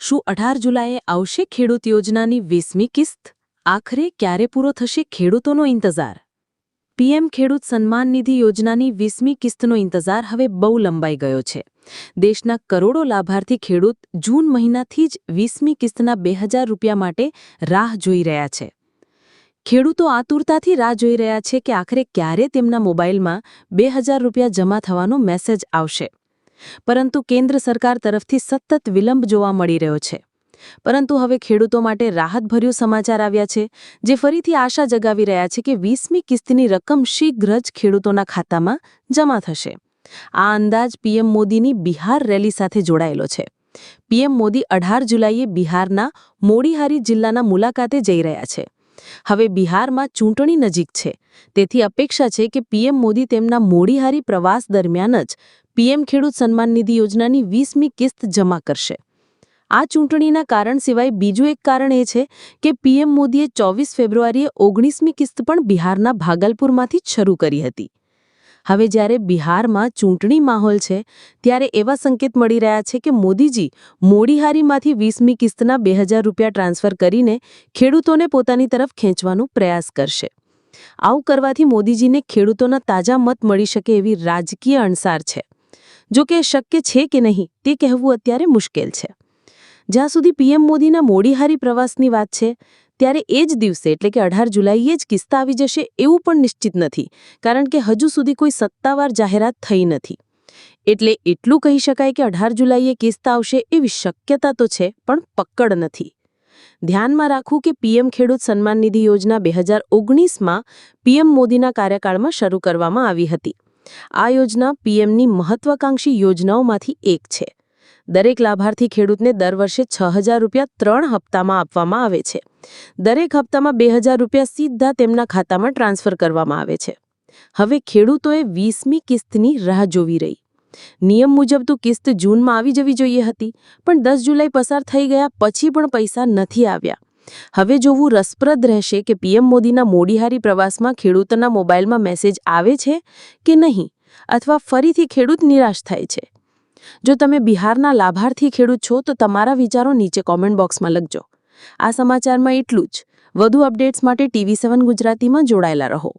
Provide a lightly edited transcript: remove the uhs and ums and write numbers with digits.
શું 18 જુલાઈએ આવશે ખેડૂત યોજનાની 20મી કિસ્ત? આખરે ક્યારે પૂરો થશે ખેડૂતોનો ઇંતજાર? પીએમ ખેડૂત સન્માન નિધિ યોજનાની 20મી કિસ્તનો ઇંતજાર હવે બહુ લંબાઈ ગયો છે. દેશના કરોડો લાભાર્થી ખેડૂત જૂન મહિનાથી જ 20મી કિસ્તના 2000 રૂપિયા માટે રાહ જોઈ રહ્યા છે. ખેડૂતો આતુરતાથી રાહ જોઈ રહ્યા છે કે આખરે ક્યારે તેમના મોબાઈલમાં 2000 રૂપિયા જમા થવાનો મેસેજ આવશે. પરંતુ કેન્દ્ર સરકાર તરફથી સતત વિલંબ જોવા મળી રહ્યો છે. પરંતુ હવે ખેડૂતો માટે રાહતભર્યું સમાચાર આવ્યા છે, જે ફરીથી આશા જગાવી રહ્યા છે કે 20મી કિસ્તની રકમ શીઘ્ર જ ખેડૂતોના ખાતામાં જમા થશે. આ અંદાજ પીએમ મોદીની બિહાર રેલી સાથે જોડાયેલો છે. પીએમ મોદી 18 જુલાઈએ બિહારના મોડીહારી જિલ્લાના મુલાકાતે જઈ રહ્યા છે. હવે બિહારમાં ચૂંટણી નજીક છે, તેથી અપેક્ષા છે કે પીએમ મોદી તેમના મોડીહારી પ્રવાસ દરમિયાન જ પીએમ ખેડૂત સન્માન નિધિ યોજનાની 20મી કિસ્ત જમા કરશે. આ ચૂંટણીના કારણ સિવાય બીજું એક કારણ એ છે કે પીએમ મોદીએ 24 ફેબ્રુઆરીએ 19મી કિસ્ત પણ બિહારના ભાગલપુરમાંથી જ શરૂ કરી હતી. હવે જ્યારે બિહારમાં ચૂંટણી માહોલ છે, ત્યારે એવા સંકેત મળી રહ્યા છે કે મોદીજી મોડીહારીમાંથી 20મી કિસ્તના 2000 રૂપિયા ટ્રાન્સફર કરીને ખેડૂતોને પોતાની તરફ ખેંચવાનો પ્રયાસ કરશે. આવું કરવાથી મોદીજીને ખેડૂતોના તાજા મત મળી શકે એવી રાજકીય અણસાર છે. જો કે શક્ય છે કે નહીં તે કહેવું અત્યારે મુશ્કેલ છે. જ્યાં સુધી પીએમ મોદીના મોડીહારી પ્રવાસની વાત છે, ત્યારે એ જ દિવસે એટલે કે 18 જુલાઈએ જ કિસ્ત આવી જશે એવું પણ નિશ્ચિત નથી, કારણ કે હજુ સુધી કોઈ સત્તાવાર જાહેરાત થઈ નથી. એટલે એટલું કહી શકાય કે 18 જુલાઈએ કિસ્ત આવશે એવી શક્યતા તો છે, પણ પક્કડ નથી. ધ્યાનમાં રાખવું કે પીએમ ખેડૂત સન્માન નિધિ યોજના 2019માં પીએમ મોદીના કાર્યકાળમાં શરૂ કરવામાં આવી હતી. આ યોજના પીએમની મહત્વાકાંક્ષી યોજનાઓમાંથી એક છે. દરેક લાભાર્થી ખેડૂતને દર વર્ષે 6000 રૂપિયા 3 હપ્તામાં આપવામાં આવે છે. દરેક હપ્તામાં 2000 રૂપિયા સીધા તેમના ખાતામાં ટ્રાન્સફર કરવામાં આવે છે. હવે ખેડૂતોએ 20મી કિસ્તની રાહ જોવી રહી. નિયમ મુજબ તો કિસ્ત જૂનમાં આવી જવી જોઈએ હતી, પણ 10 જુલાઈ પસાર થઈ ગયા પછી પણ પૈસા નથી આવ્યા. હવે જોવું રસપ્રદ રહેશે કે પીએમ મોદીના મોડીહારી પ્રવાસમાં ખેડૂતોના મોબાઈલમાં મેસેજ આવે છે કે નહીં, અથવા ફરીથી ખેડૂત નિરાશ થાય છે. જો તમે બિહારના લાભાર્થી ખેડૂત છો તો તમારા વિચારો નીચે કોમેન્ટ બોક્સમાં લખજો. આ સમાચારમાં એટલું જ. વધુ અપડેટ્સ માટે TV7 ગુજરાતીમાં જોડાયેલા રહો.